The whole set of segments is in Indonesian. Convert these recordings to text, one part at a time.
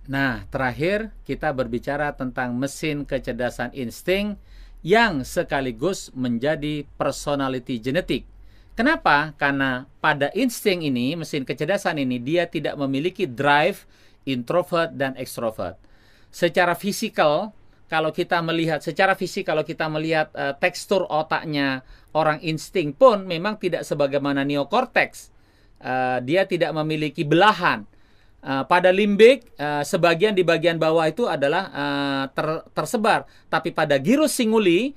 Nah, terakhir kita berbicara tentang mesin kecerdasan insting yang sekaligus menjadi personality genetik. Kenapa? Karena pada insting ini, mesin kecerdasan ini, dia tidak memiliki drive, introvert, dan extrovert. Secara fisikal, kalau kita melihat tekstur otaknya orang insting pun memang tidak sebagaimana neokorteks. Dia tidak memiliki belahan. Pada limbik, sebagian di bagian bawah itu adalah tersebar, tapi pada gyrus singuli,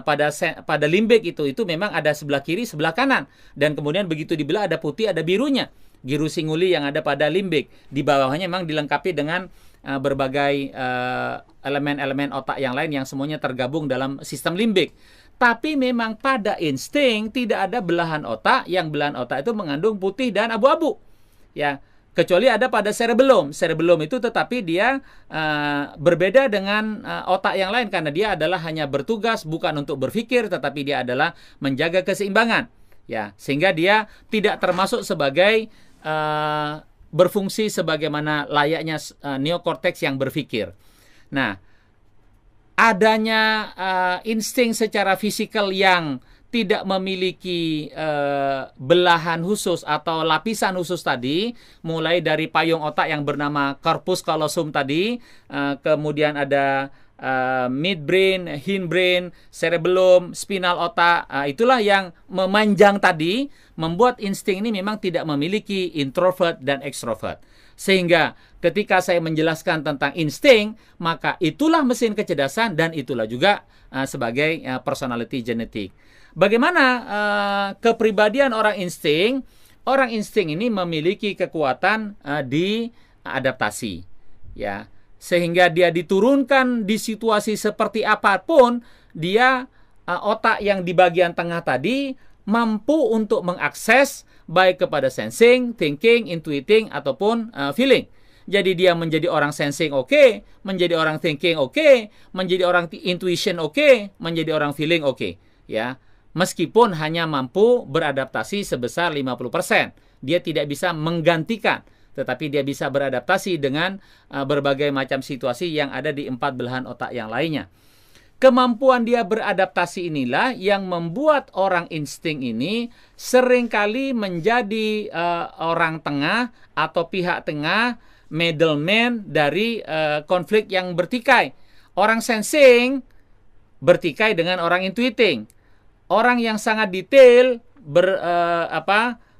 pada limbik itu memang ada sebelah kiri, sebelah kanan, dan kemudian begitu dibelah ada putih, ada birunya. Gyrus singuli yang ada pada limbik, di bawahnya memang dilengkapi dengan berbagai elemen-elemen otak yang lain yang semuanya tergabung dalam sistem limbik. Tapi memang pada insting tidak ada belahan otak, yang belahan otak itu mengandung putih dan abu-abu. Ya, kecuali ada pada cerebellum. Cerebellum itu tetapi dia berbeda dengan otak yang lain karena dia adalah hanya bertugas bukan untuk berpikir, tetapi dia adalah menjaga keseimbangan. Ya, sehingga dia tidak termasuk sebagai berfungsi sebagaimana layaknya neokorteks yang berpikir. Nah, adanya insting secara fisikal yang tidak memiliki belahan khusus atau lapisan khusus tadi, mulai dari payung otak yang bernama corpus callosum tadi, kemudian ada midbrain, hindbrain, cerebellum, spinal otak, itulah yang memanjang tadi, membuat insting ini memang tidak memiliki introvert dan extrovert. Sehingga ketika saya menjelaskan tentang insting, maka itulah mesin kecerdasan dan itulah juga sebagai personality genetik. Bagaimana kepribadian orang insting? Orang insting ini memiliki kekuatan di adaptasi, ya, sehingga dia diturunkan di situasi seperti apapun, dia otak yang di bagian tengah tadi mampu untuk mengakses baik kepada sensing, thinking, intuiting, ataupun feeling. Jadi dia menjadi orang sensing oke, menjadi orang thinking oke, menjadi orang intuition oke, menjadi orang feeling oke. Ya, meskipun hanya mampu beradaptasi sebesar 50%. Dia tidak bisa menggantikan, tetapi dia bisa beradaptasi dengan berbagai macam situasi yang ada di 4 belahan otak yang lainnya. Kemampuan dia beradaptasi inilah yang membuat orang insting ini seringkali menjadi orang tengah atau pihak tengah, middleman dari konflik yang bertikai. Orang sensing bertikai dengan orang intuiting. Orang yang sangat detail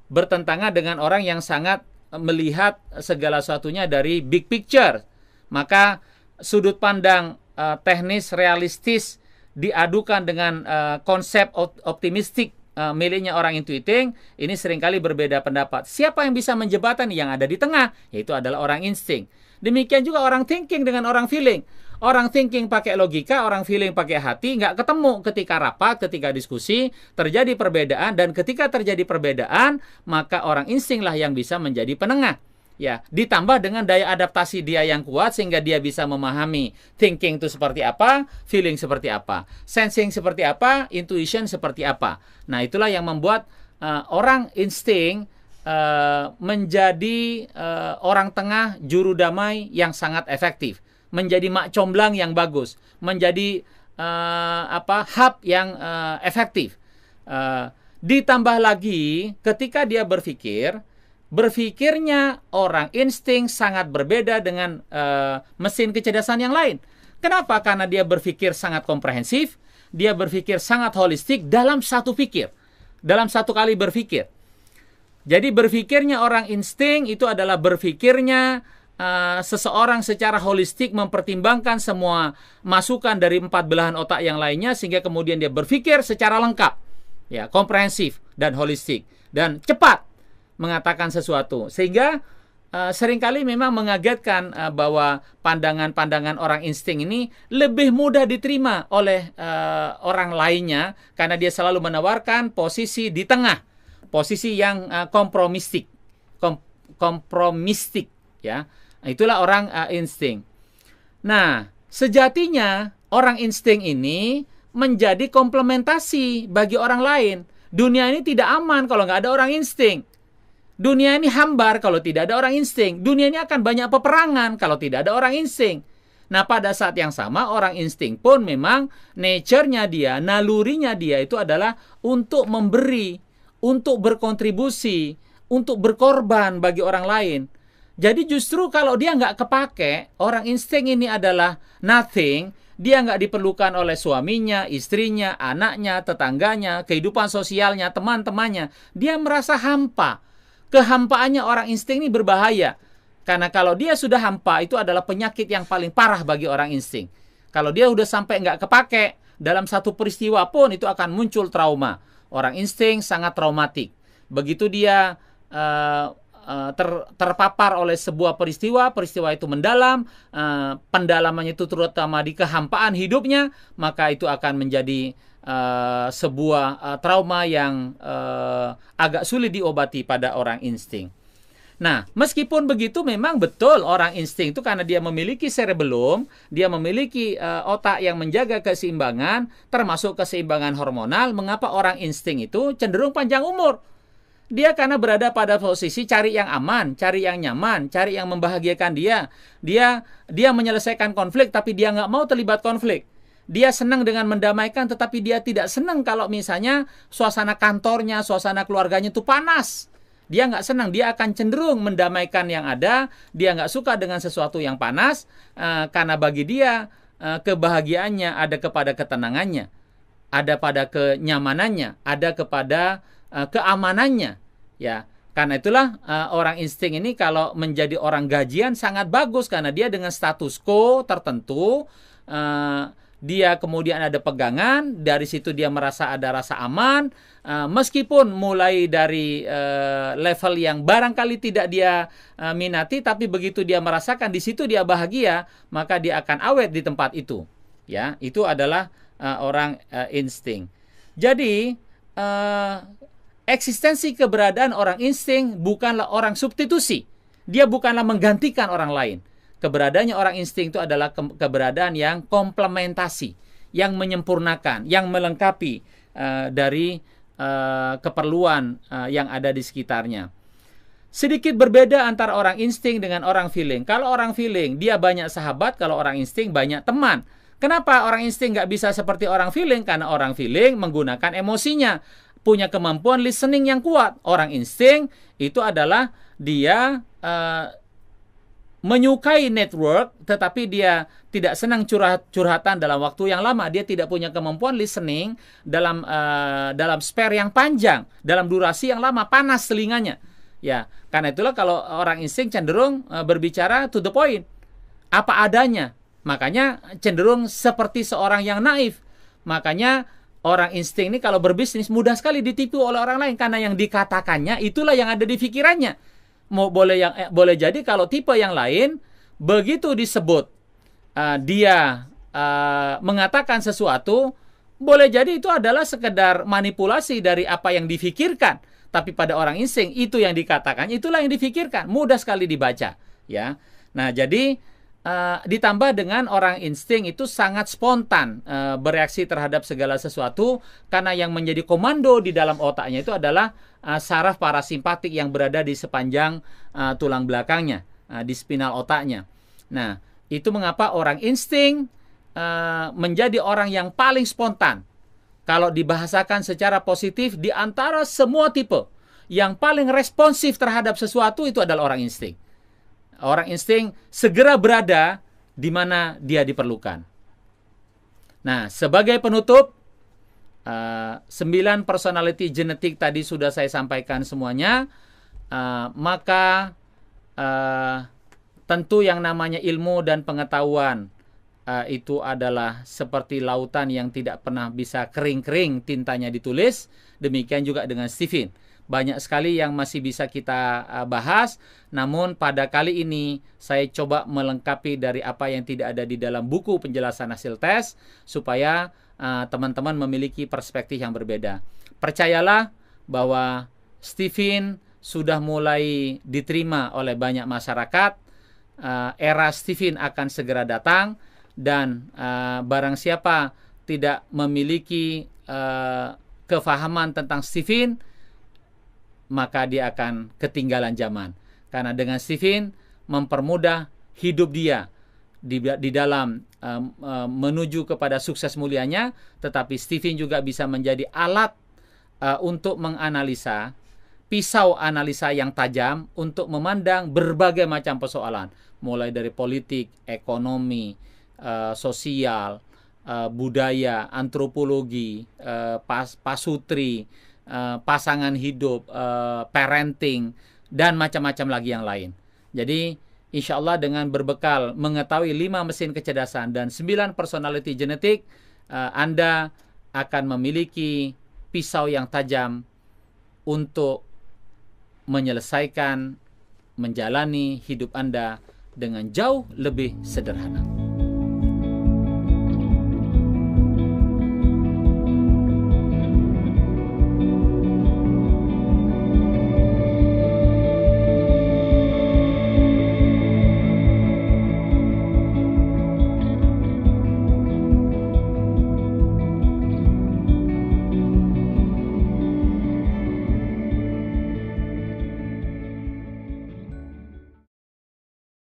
bertentangan dengan orang yang sangat melihat segala sesuatunya dari big picture. Maka sudut pandang teknis realistis diadukan dengan konsep optimistik miliknya orang intuiting, ini seringkali berbeda pendapat. Siapa yang bisa menjembatani? Yang ada di tengah, yaitu adalah orang insting. Demikian juga orang thinking dengan orang feeling. Orang thinking pakai logika, orang feeling pakai hati, nggak ketemu ketika rapat, ketika diskusi, terjadi perbedaan, dan ketika terjadi perbedaan, maka orang insting lah yang bisa menjadi penengah. Ya, ditambah dengan daya adaptasi dia yang kuat sehingga dia bisa memahami thinking itu seperti apa, feeling seperti apa, sensing seperti apa, intuition seperti apa. Nah, itulah yang membuat orang insting menjadi orang tengah juru damai yang sangat efektif, menjadi mak comblang yang bagus, menjadi hub yang efektif. Ditambah lagi ketika dia berpikirnya orang insting sangat berbeda dengan mesin kecerdasan yang lain. Kenapa? Karena dia berpikir sangat komprehensif, dia berpikir sangat holistik dalam satu pikir, dalam satu kali berpikir. Jadi berpikirnya orang insting itu adalah berpikirnya seseorang secara holistik, mempertimbangkan semua masukan dari 4 belahan otak yang lainnya sehingga kemudian dia berpikir secara lengkap, ya, komprehensif dan holistik dan cepat mengatakan sesuatu, sehingga seringkali memang mengagetkan bahwa pandangan-pandangan orang insting ini lebih mudah diterima oleh orang lainnya karena dia selalu menawarkan posisi di tengah, posisi yang kompromistik, ya. Itulah orang insting. Nah, sejatinya orang insting ini menjadi komplementasi bagi orang lain. Dunia ini tidak aman kalau nggak ada orang insting. Dunia ini hambar kalau tidak ada orang insting. Dunia ini akan banyak peperangan kalau tidak ada orang insting. Nah, pada saat yang sama, orang insting pun memang nature-nya dia, nalurinya dia itu adalah untuk memberi, untuk berkontribusi, untuk berkorban bagi orang lain. Jadi justru kalau dia nggak kepake, orang insting ini adalah nothing, dia nggak diperlukan oleh suaminya, istrinya, anaknya, tetangganya, kehidupan sosialnya, teman-temannya. Dia merasa hampa. Kehampaannya orang insting ini berbahaya. Karena kalau dia sudah hampa, itu adalah penyakit yang paling parah bagi orang insting. Kalau dia udah sampai nggak kepake, dalam satu peristiwa pun itu akan muncul trauma. Orang insting sangat traumatik. Begitu dia terpapar oleh sebuah peristiwa itu mendalam, pendalamannya itu terutama di kehampaan hidupnya, maka itu akan menjadi sebuah trauma yang agak sulit diobati pada orang insting. Nah, meskipun begitu memang betul orang insting itu karena dia memiliki cerebellum, dia memiliki otak yang menjaga keseimbangan, termasuk keseimbangan hormonal, mengapa orang insting itu cenderung panjang umur? Dia karena berada pada posisi cari yang aman, cari yang nyaman, cari yang membahagiakan dia. Dia menyelesaikan konflik, tapi dia nggak mau terlibat konflik. Dia senang dengan mendamaikan, tetapi dia tidak senang kalau misalnya suasana kantornya, suasana keluarganya itu panas. Dia nggak senang, dia akan cenderung mendamaikan yang ada. Dia nggak suka dengan sesuatu yang panas, karena bagi dia kebahagiaannya ada kepada ketenangannya, ada pada kenyamanannya, ada kepada keamanannya. Ya, karena itulah orang insting ini kalau menjadi orang gajian sangat bagus karena dia dengan status quo tertentu. Dia kemudian ada pegangan, dari situ dia merasa ada rasa aman, meskipun mulai dari level yang barangkali tidak dia minati, tapi begitu dia merasakan di situ dia bahagia, maka dia akan awet di tempat itu. Ya, itu adalah orang insting. Jadi eksistensi keberadaan orang insting bukanlah orang substitusi, dia bukanlah menggantikan orang lain. Keberadaannya orang insting itu adalah keberadaan yang komplementasi, yang menyempurnakan, yang melengkapi dari keperluan yang ada di sekitarnya. Sedikit berbeda antara orang insting dengan orang feeling. Kalau orang feeling, dia banyak sahabat, kalau orang insting banyak teman. Kenapa orang insting nggak bisa seperti orang feeling? Karena orang feeling menggunakan emosinya, punya kemampuan listening yang kuat. Orang insting itu adalah dia menyukai network, tetapi dia tidak senang curhatan dalam waktu yang lama. Dia tidak punya kemampuan listening dalam spare yang panjang, dalam durasi yang lama, panas telinganya. Ya, karena itulah kalau orang insting cenderung berbicara to the point, apa adanya. Makanya cenderung seperti seorang yang naif. Makanya orang insting ini kalau berbisnis mudah sekali ditipu oleh orang lain karena yang dikatakannya itulah yang ada di pikirannya. Boleh jadi kalau tipe yang lain begitu disebut dia mengatakan sesuatu, boleh jadi itu adalah sekedar manipulasi dari apa yang difikirkan, tapi pada orang insting itu yang dikatakan itulah yang difikirkan, mudah sekali dibaca, ya. Nah, jadi ditambah dengan orang insting itu sangat spontan bereaksi terhadap segala sesuatu karena yang menjadi komando di dalam otaknya itu adalah saraf parasimpatik yang berada di sepanjang tulang belakangnya, di spinal otaknya. Nah, itu mengapa orang insting menjadi orang yang paling spontan. Kalau dibahasakan secara positif, di antara semua tipe, yang paling responsif terhadap sesuatu itu adalah orang insting. Orang insting segera berada di mana dia diperlukan. Nah, sebagai penutup, 9 personality genetik tadi sudah saya sampaikan semuanya. Maka tentu yang namanya ilmu dan pengetahuan itu adalah seperti lautan yang tidak pernah bisa kering-kering tintanya ditulis. Demikian juga dengan Stephen. Banyak sekali yang masih bisa kita bahas, namun pada kali ini saya coba melengkapi dari apa yang tidak ada di dalam buku penjelasan hasil tes, supaya teman-teman memiliki perspektif yang berbeda. Percayalah bahwa Stephen sudah mulai diterima oleh banyak masyarakat, era Stephen akan segera datang, dan barang siapa tidak memiliki kefahaman tentang Stephen, maka dia akan ketinggalan zaman. Karena dengan Stephen mempermudah hidup dia di dalam menuju kepada sukses mulianya, tetapi Stephen juga bisa menjadi alat untuk menganalisa, pisau analisa yang tajam untuk memandang berbagai macam persoalan, mulai dari politik, ekonomi, sosial, budaya, antropologi, pasutri, pasangan hidup, parenting, dan macam-macam lagi yang lain. Jadi insya Allah dengan berbekal mengetahui 5 mesin kecerdasan dan 9 personality genetik, Anda akan memiliki pisau yang tajam untuk menyelesaikan, menjalani hidup Anda dengan jauh lebih sederhana.